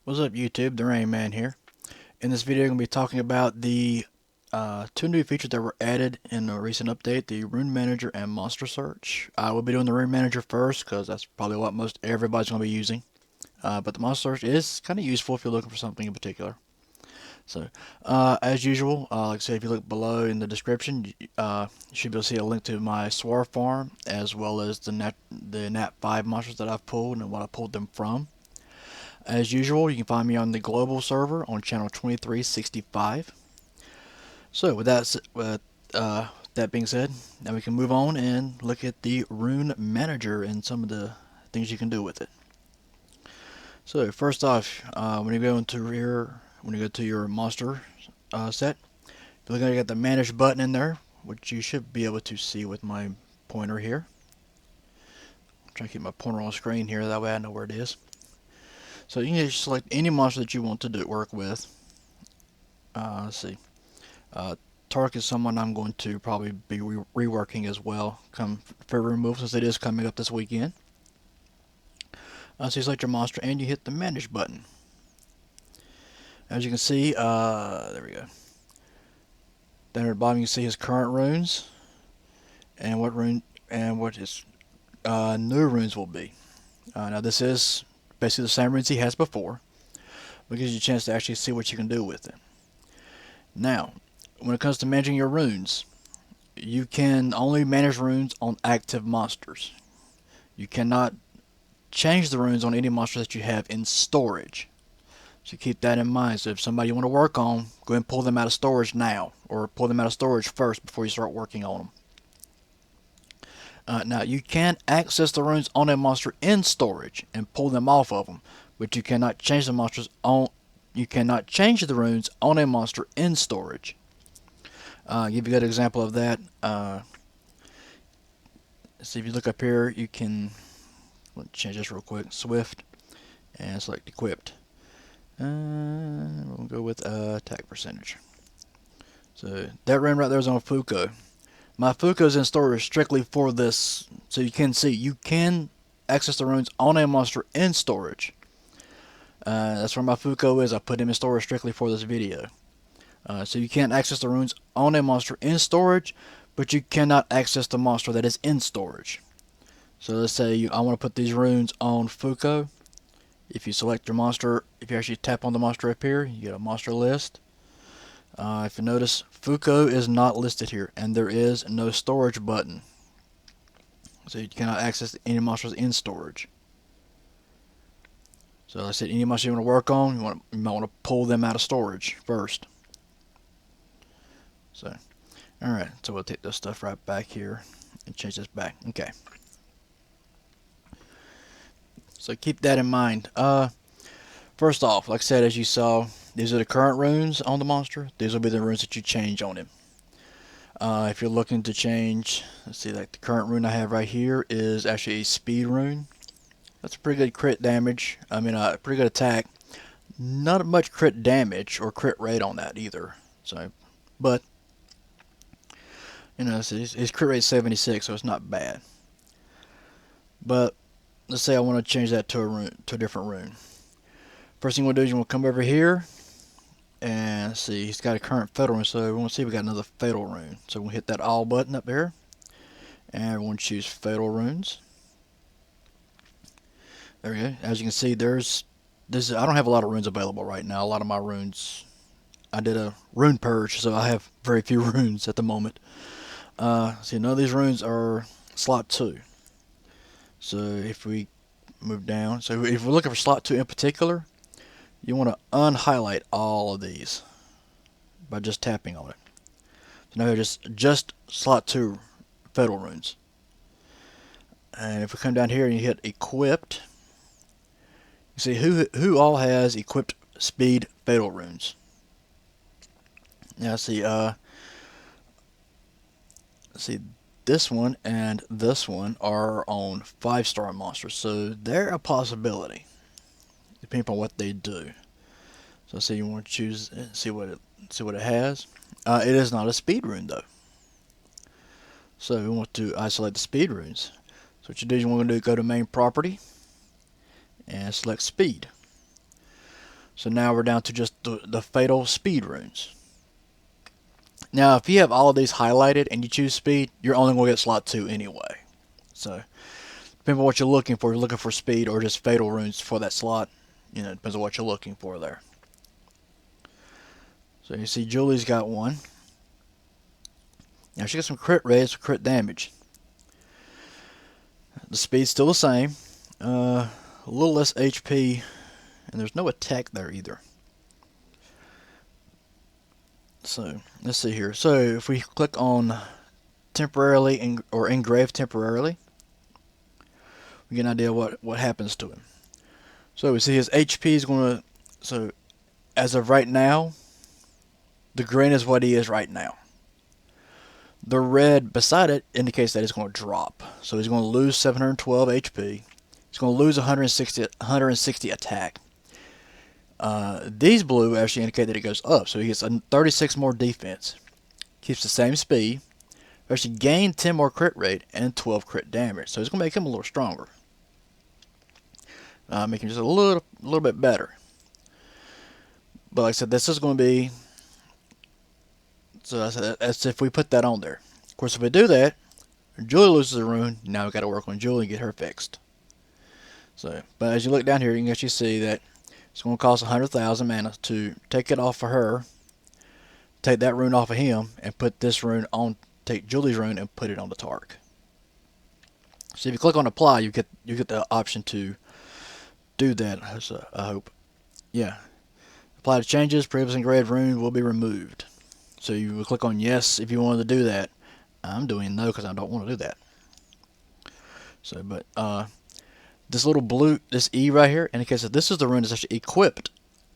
What's up YouTube, the Rain Man here. In this video I'm going to be talking about the two new features that were added in a recent update, the Rune Manager and Monster Search. I will be doing the Rune Manager first because that's probably what most everybody's going to be using. But the Monster Search is kind of useful if you're looking for something in particular. So, as usual, like I said, if you look below in the description, you should be able to see a link to my Swar farm as well as the Nat5 monsters that I've pulled and what I pulled them from. As usual, you can find me on the global server on channel 2365. So, that being said, now we can move on and look at the Rune Manager and some of the things you can do with it. So, first off, when you go to your monster set, you're going to get the Manage button in there, which you should be able to see with my pointer here. I'm trying to keep my pointer on screen here, that way I know where it is. So you can just select any monster that you want to work with. Let's see. Tark is someone I'm going to probably be reworking as well come for removal since it is coming up this weekend. So you select your monster and you hit the Manage button. As you can see, there we go. Down at the bottom you can see his current runes and what his new runes will be. Now this is basically the same runes he has before, but it gives you a chance to actually see what you can do with it. Now, when it comes to managing your runes, you can only manage runes on active monsters. You cannot change the runes on any monster that you have in storage. So keep that in mind. So if somebody you want to work on, go ahead and pull them out of storage now, or pull them out of storage first before you start working on them. Now you can access the runes on a monster in storage and pull them off of them, but you cannot change the monsters on. You cannot change the runes on a monster in storage. Give you a good example of that. See if you look up here, you can change this real quick. Swift and select equipped. We'll go with attack percentage. So that rune right there is on Fuko. My Fuko is in storage strictly for this, so you can see you can access the runes on a monster in storage. That's where my Fuko is. I put him in storage strictly for this video. So you can't access the runes on a monster in storage, but you cannot access the monster that is in storage. So let's say I want to put these runes on Fuko. If you select your monster, if you actually tap on the monster up here, you get a monster list. If you notice, Fuko is not listed here, and there is no storage button. So you cannot access any monsters in storage. So like I said, any monster you want to work on, you might want to pull them out of storage first. So, alright, so we'll take this stuff right back here and change this back. Okay. So keep that in mind. First off, like I said, as you saw, these are the current runes on the monster. These will be the runes that you change on him. If you're looking to change, let's see, like the current rune I have right here is actually a speed rune. That's a pretty good crit damage. I mean, pretty good attack. Not much crit damage or crit rate on that either. So, but you know, his crit rate is 76, so it's not bad. But let's say I want to change that to a different rune. First thing we'll do is we'll come over here and see he's got a current fatal rune, so we want to see if we got another fatal rune. So we'll hit that all button up there, and we're going to choose fatal runes. There we go. As you can see, I don't have a lot of runes available right now. A lot of my runes, I did a rune purge, so I have very few runes at the moment. See, none of these runes are slot 2. So if we move down, so if we're looking for slot 2 in particular, you want to unhighlight all of these by just tapping on it. So now just slot 2 fatal runes. And if we come down here and you hit equipped, you see who all has equipped speed fatal runes. Now see this one and this one are on 5-star monsters, so they're a possibility depending on what they do. So see, you want to choose, see what it has. It is not a speed rune though. So we want to isolate the speed runes. So what you do is you want to go to main property and select speed. So now we're down to just the fatal speed runes. Now, if you have all of these highlighted and you choose speed, you're only going to get slot 2 anyway. So, depending on what you're looking for, you're looking for speed or just fatal runes for that slot. You know, it depends on what you're looking for there. So you see Julie's got one. Now she got some crit rates, crit damage. The speed's still the same. A little less HP, and there's no attack there either. So let's see here. So if we click on temporarily or engrave temporarily, we get an idea what happens to him. So we see his HP is going to. So as of right now, the green is what he is right now. The red beside it indicates that it's going to drop. So he's going to lose 712 HP. He's going to lose 160 attack. These blue actually indicate that it goes up. So he gets 36 more defense. Keeps the same speed. Actually gained 10 more crit rate and 12 crit damage. So it's going to make him a little stronger. Make him just a little bit better. But like I said, this is going to be... So that's if we put that on there. Of course, if we do that, Julie loses a rune. Now we've got to work on Julie and get her fixed. So, but as you look down here, you can actually see that it's going to cost 100,000 mana to take it off of her, take that rune off of him, and put this rune on. Take Julie's rune and put it on the Tark. So if you click on apply, you get the option to do that. I hope. Yeah. Apply to changes. Previous engraved rune will be removed. So you will click on yes if you wanted to do that. I'm doing no because I don't want to do that. So, but this little blue, this E right here, indicates that this is the rune that's actually equipped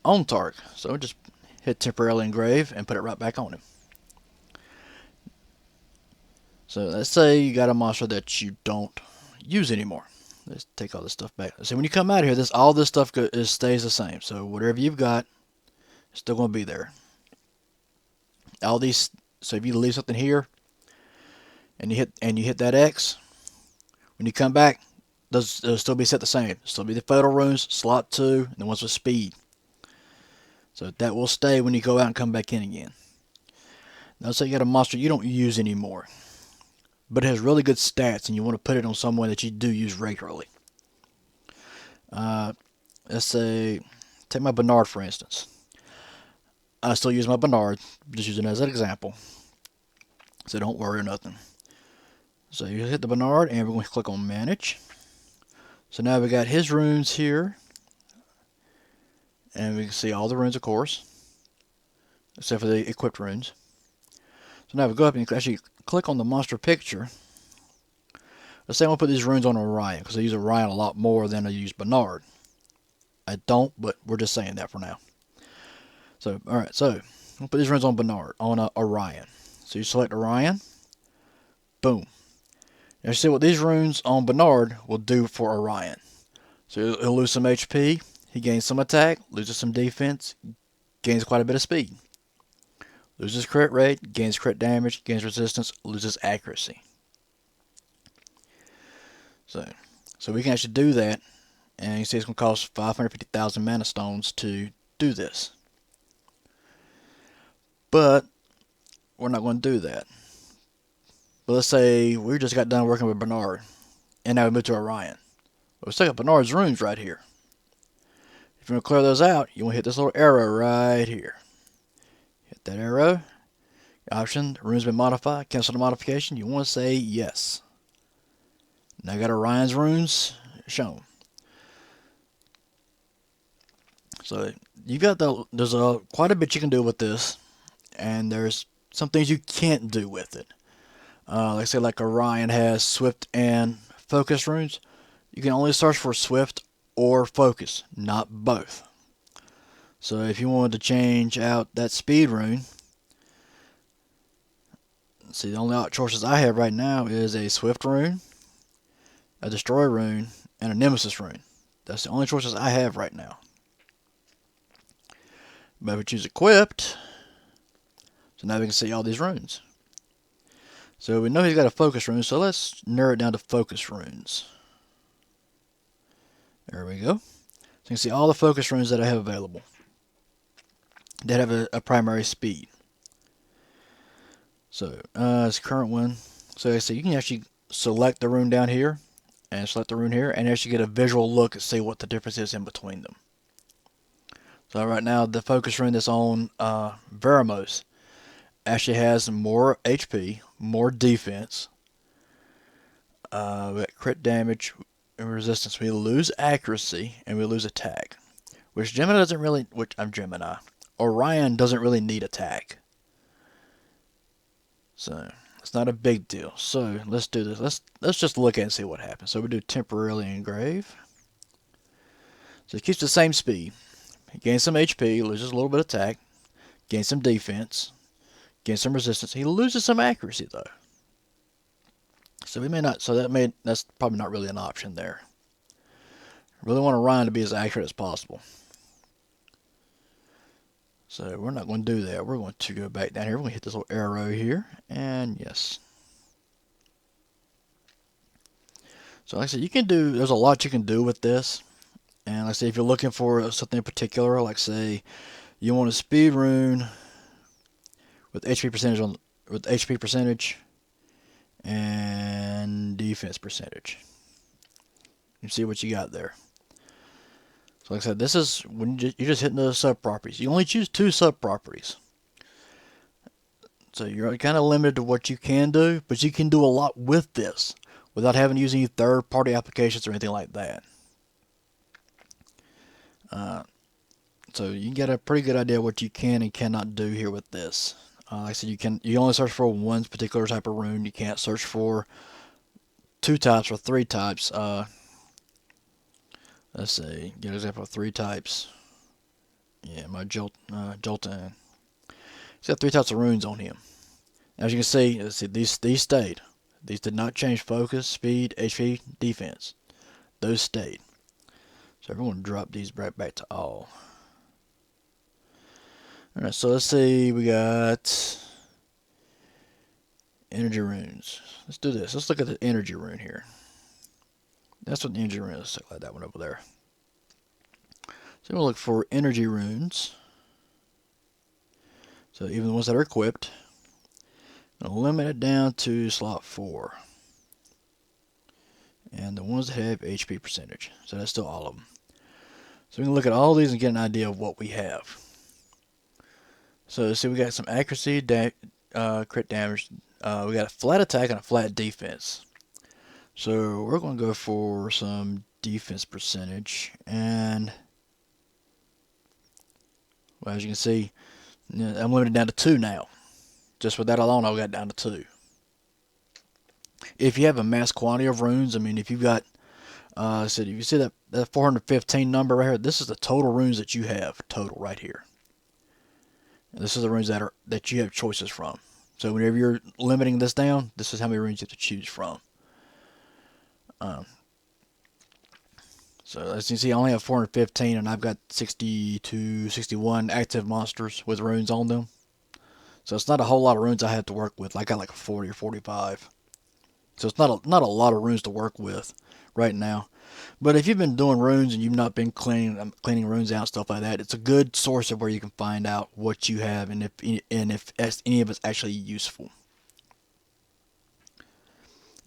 on Tark. So just hit temporarily engrave and put it right back on him. So let's say you got a monster that you don't use anymore. Let's take all this stuff back. So when you come out of here, all this stuff stays the same. So whatever you've got, it's still going to be there. All these, so if you leave something here and you hit that X, when you come back, they'll still be set the same. It'll still be the fatal runes, slot 2, and the ones with speed. So that will stay when you go out and come back in again. Now say you got a monster you don't use anymore, but it has really good stats and you want to put it on someone that you do use regularly. Let's say, take my Bernard for instance. I still use my Bernard, just using it as an example. So don't worry or nothing. So you hit the Bernard and we're going to click on manage. So now we got his runes here. And we can see all the runes of course. Except for the equipped runes. So now we go up and you can actually click on the monster picture. Let's say I want to put these runes on Orion, because I use Orion a lot more than I use Bernard. I don't, but we're just saying that for now. So, alright, so we'll put these runes on Bernard, on Orion. So you select Orion, boom. Now you see what these runes on Bernard will do for Orion. So he'll lose some HP, he gains some attack, loses some defense, gains quite a bit of speed. Loses crit rate, gains crit damage, gains resistance, loses accuracy. So we can actually do that, and you see it's going to cost 550,000 mana stones to do this. But we're not going to do that. But let's say we just got done working with Bernard, and now we move to Orion. Well, we still got Bernard's runes right here. If you want to clear those out, you want to hit this little arrow right here. Hit that arrow. Option, runes been modified. Cancel the modification. You want to say yes. Now I got Orion's runes shown. So you got there's quite a bit you can do with this, and there's some things you can't do with it. Like say like Orion has Swift and Focus runes. You can only search for Swift or Focus, not both. So if you wanted to change out that Speed rune, see the only choices I have right now is a Swift rune, a Destroy rune, and a Nemesis rune. That's the only choices I have right now. But if we choose Equipped, so now we can see all these runes. So we know he's got a Focus rune, so let's narrow it down to Focus runes. There we go. So you can see all the Focus runes that I have available. that have a primary speed. So it's current one. So you can actually select the rune down here and select the rune here and actually get a visual look and see what the difference is in between them. So right now the focus rune that's on Veramos actually has more HP, more defense. We got crit damage and resistance. We lose accuracy and we lose attack. Which Gemini doesn't really, which I'm Gemini. Orion doesn't really need attack. So it's not a big deal. So let's do this. Let's just look at it and see what happens. So we do temporarily engrave. So it keeps the same speed. He gains some HP, loses a little bit of attack, gains some defense, gains some resistance. He loses some accuracy though. So we may not. So that's probably not really an option there. I really want Orion to be as accurate as possible. So we're not going to do that. We're going to go back down here. We're going to hit this little arrow here, and yes. So like I said, there's a lot you can do with this. And like I say, if you're looking for something in particular, like say you want a speed rune with HP percentage and defense percentage. You see what you got there. So like I said, this is when you're just hitting the sub properties. You only choose 2 sub properties. So you're kind of limited to what you can do, but you can do a lot with this without having to use any third-party applications or anything like that. So you get a pretty good idea what you can and cannot do here with this. Like I said, you only search for one particular type of rune. You can't search for 2 types or 3 types. Let's see, get an example of 3 types. Yeah, my Jolton. He's got 3 types of runes on him. As you can see, these stayed. These did not change. Focus, speed, HP, defense. Those stayed. So we're going to drop these right back to all. Alright, so let's see, we got energy runes. Let's do this. Let's look at the energy rune here. That's what the energy rune is. Let's like that one over there. So we'll look for energy runes. So even the ones that are equipped. I'll limit it down to slot 4. And the ones that have HP percentage. So that's still all of them. So we can look at all these and get an idea of what we have. So see, we got some accuracy, crit damage. We got a flat attack and a flat defense. So we're going to go for some defense percentage. And well, as you can see, I'm limited down to 2 now. Just with that alone, I got down to 2. If you have a mass quantity of runes, I mean, if you've got, so if you see that 415 number right here, this is the total runes that you have total right here. And this is the runes that you have choices from. So whenever you're limiting this down, this is how many runes you have to choose from. So as you can see, I only have 415, and I've got 60 to 61 active monsters with runes on them. So it's not a whole lot of runes I have to work with. I got like 40 or 45. So it's not a lot of runes to work with right now. But if you've been doing runes and you've not been cleaning runes out and stuff like that, it's a good source of where you can find out what you have and if any of it's actually useful.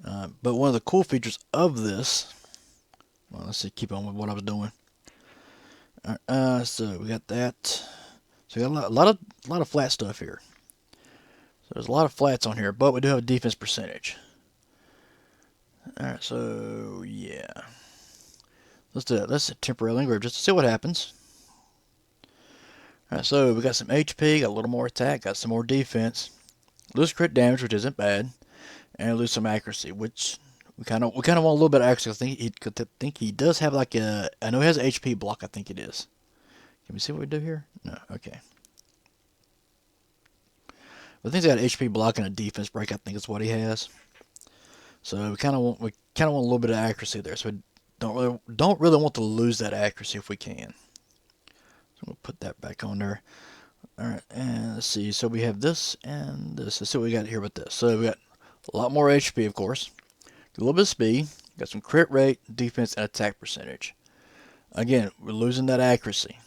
But one of the cool features of this, well, let's see, keep on with what I was doing. So we got that. So we got a lot of flat stuff here. So there's a lot of flats on here, but we do have a defense percentage. Alright, so yeah. Let's do that. Let's temporarily engrave just to see what happens. Alright, so we got some HP, got a little more attack, got some more defense. Lose crit damage, which isn't bad. And lose some accuracy, which we kind of want a little bit of accuracy. I think he does have like I know he has an HP block, I think it is. Can we see what we do here? No, okay. But I think he's got an HP block and a defense break, I think is what he has. So we kind of want a little bit of accuracy there. So we don't really want to lose that accuracy if we can. So we'll put that back on there. All right, and let's see. So we have this and this. Let's see what we got here with this. So we got a lot more HP, of course. A little bit of speed. Got some crit rate, defense, and attack percentage. Again, we're losing that accuracy.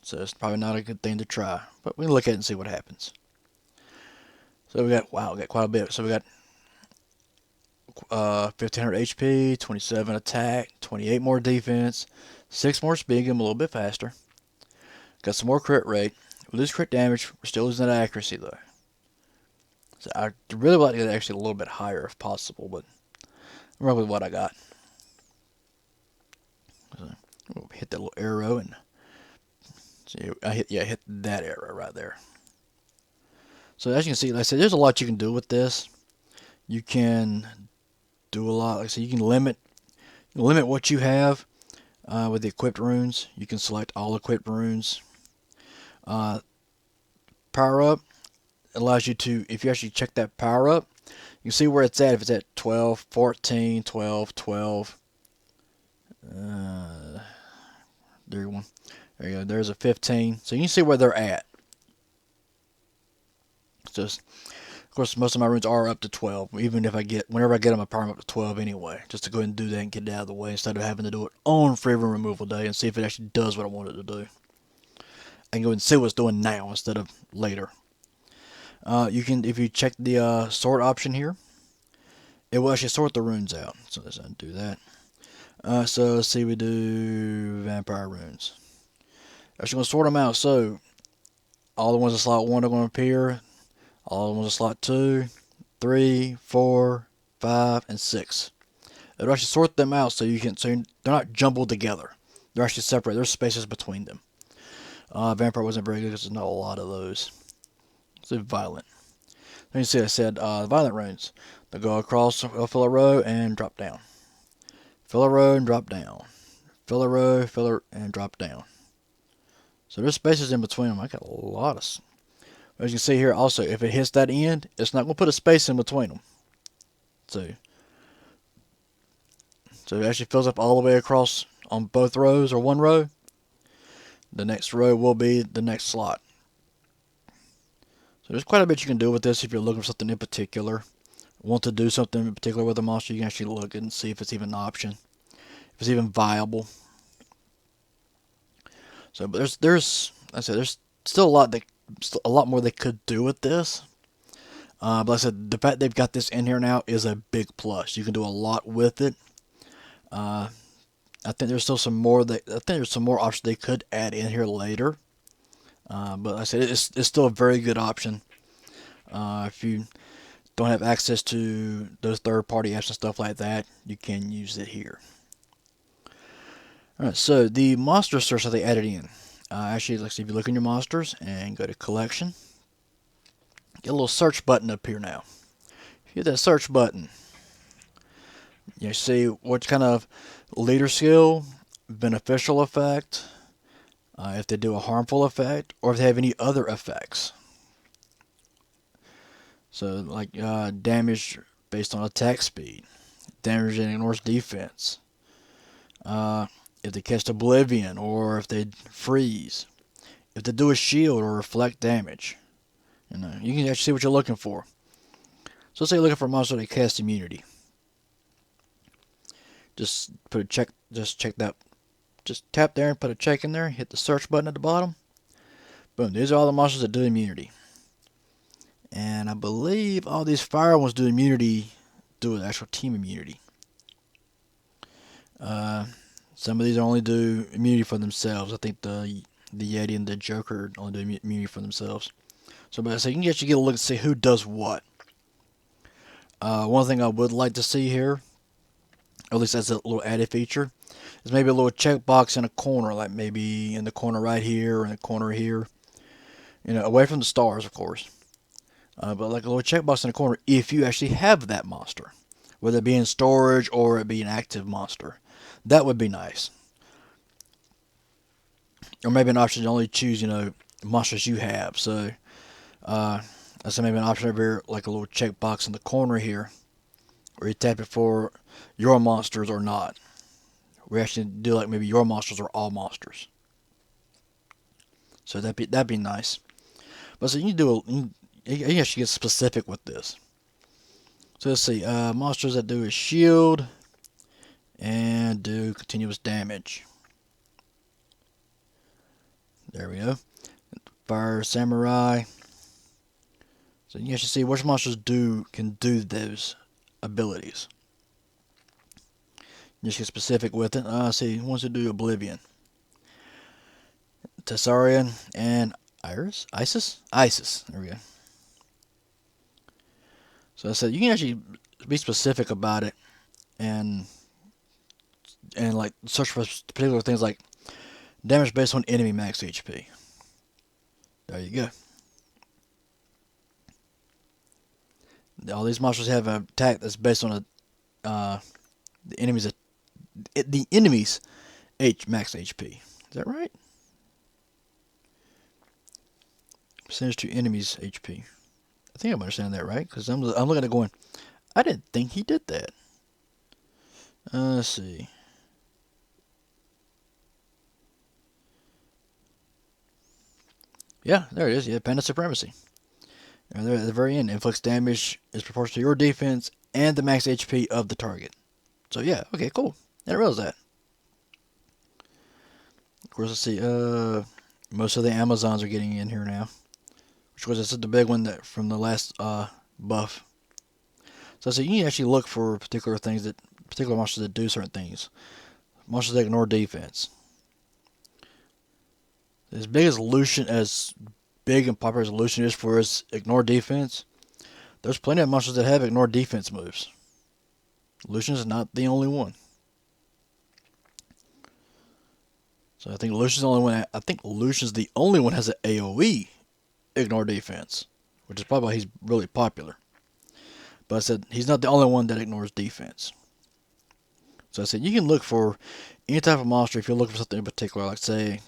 so it's probably not a good thing to try. But we can look at it and see what happens. So we got, wow, we got quite a bit. So we got 1500 HP, 27 attack, 28 more defense, 6 more speed, get him a little bit faster. Got some more crit rate. We lose crit damage, we're still losing that accuracy though. So I really like to get it actually a little bit higher if possible, but I'm running with what I got. So we'll hit that little arrow and see, I hit that arrow right there. So as you can see, like I said, there's a lot you can do with this. You can do a lot. Like I said, you can limit what you have with the equipped runes. You can select all equipped runes. Power up allows you to, if you actually check that power up, you can see where it's at. If it's at 12, 14, 12, 12. There you go. There you go. There's a 15. So you can see where they're at. Just, of course, most of my runes are up to 12. Even if whenever I get them, I power them up to 12 anyway. Just to go ahead and do that and get it out of the way instead of having to do it on free rune removal day and see if it actually does what I want it to do. I can go and see what it's doing now instead of later. You can, if you check the sort option here, it will actually sort the runes out. So let's undo that. So let's see, we do vampire runes. Actually, going to sort them out. So all the ones in slot 1 are going to appear. All the ones in slot 2, 3, 4, 5, and 6. It'll actually sort them out so they're not jumbled together. They're actually separate. There's spaces between them. Vampire wasn't very good because there's not a lot of those. It's violent. Then you see I said violent runes. They go across, fill a row, and drop down. Fill a row and drop down. Fill a row, and drop down. So there's spaces in between them. I got a lot of. As you can see here, also, if it hits that end, it's not going to put a space in between them. So it actually fills up all the way across on both rows or one row. The next row will be the next slot. So there's quite a bit you can do with this if you're looking for something in particular. Want to do something in particular with a monster, you can actually look and see if it's even an option. If it's even viable. So but there's still a lot more they could do with this. But like I said, the fact they've got this in here now is a big plus. You can do a lot with it. I think there's still some more. I think there's some more options they could add in here later. But like I said, it's still a very good option. If you don't have access to those third-party apps and stuff like that, you can use it here. Alright, so the monster search that they added in. Actually, let's see, if you look in your monsters and go to collection, get a little search button up here now. If you hit that search button, you see what kind of leader skill, beneficial effect, if they do a harmful effect, or if they have any other effects. So, like damage based on attack speed, damage that ignores defense, if they cast Oblivion, or if they freeze, if they do a shield or reflect damage. You can actually see what you're looking for. So let's say you're looking for a monster that casts immunity. Just put a check. Just check that. Just tap there and put a check in there. Hit the search button at the bottom. Boom. These are all the monsters that do immunity. And I believe all these fire ones do immunity, do an actual team immunity. Some of these only do immunity for themselves. I think the Yeti and the Joker only do immunity for themselves. So, but you can actually get a look and see who does what. One thing I would like to see here, or at least that's a little added feature, is maybe a little checkbox in a corner, like maybe in the corner right here or in the corner here. Away from the stars, of course. But like a little checkbox in the corner if you actually have that monster, whether it be in storage or it be an active monster. That would be nice. Or maybe an option to only choose, monsters you have. So, that's maybe an option over here, like a little checkbox in the corner here, where you tap it for your monsters or not. We actually do like maybe your monsters or all monsters. So that'd be nice. But so you can actually get specific with this. So let's see, monsters that do a shield and do continuous damage. There we go. Fire Samurai. So you actually see which monsters can do those abilities. Just get specific with it. See, wants to do Oblivion, Tessarian, and Isis. There we go. So I said you can actually be specific about it and like search for particular things like damage based on enemy max HP. There you go. All these monsters have an attack that's based on the enemy's max HP. Is that right? Percentage to enemy's HP. I think I'm understanding that right because I'm looking at it going, I didn't think he did that. Let's see. Yeah, there it is. Yeah, Panda Supremacy. And there at the very end, inflicts damage is proportional to your defense and the max HP of the target. So yeah, okay, cool. I didn't realize that. Of course, let's see. Most of the Amazons are getting in here now, which was just the big one that from the last buff. So you can actually look for particular monsters that do certain things. Monsters that ignore defense. As big and popular as Lucian is for his ignore defense, there's plenty of monsters that have ignore defense moves. Lucian is not the only one. So I think Lucian's the only one. I think Lucian's the only one has an AOE ignore defense, which is probably why he's really popular. But I said he's not the only one that ignores defense. So I said you can look for any type of monster if you're looking for something in particular, like say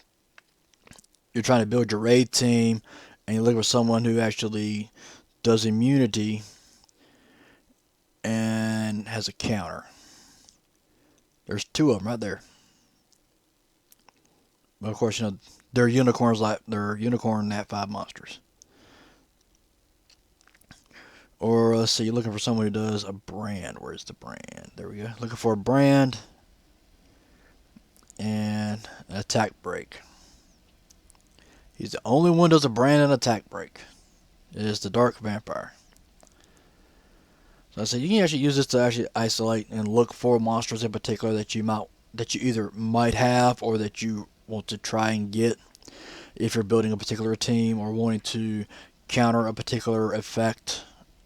you're trying to build your raid team and you're looking for someone who actually does immunity and has a counter. There's two of them right there. But of course, they're unicorn Nat5 monsters. Or let's see, you're looking for someone who does a brand. Where's the brand? There we go. Looking for a brand and an attack break. He's the only one who does a brand and attack break. It is the Dark Vampire. So I said you can actually use this to actually isolate and look for monsters in particular that you either might have or that you want to try and get if you're building a particular team or wanting to counter a particular effect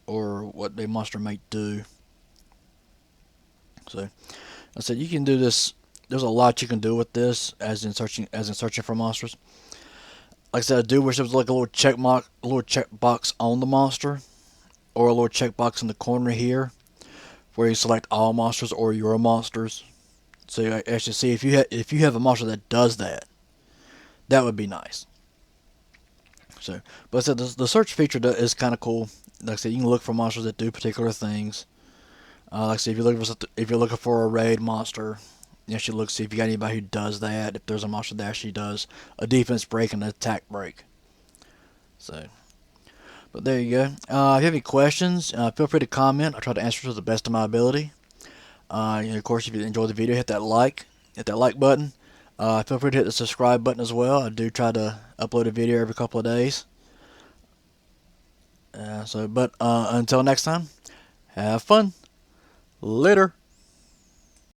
or what a monster might do. So I said you can do this. There's a lot you can do with this as in searching for monsters. Like I said, I do wish there was like a little checkbox on the monster, or a little checkbox in the corner here, where you select all monsters or your monsters. So you actually see if you have a monster that does that, that would be nice. So, but I said the search feature is kind of cool. Like I said, you can look for monsters that do particular things. Like I said, if you're looking for a raid monster, you actually look see if you got anybody who does that. If there's a monster that actually does a defense break and an attack break. So, but there you go. If you have any questions, feel free to comment. I'll try to answer to the best of my ability. Of course, if you enjoyed the video, hit that like button. Feel free to hit the subscribe button as well. I do try to upload a video every couple of days. But until next time, have fun. Later.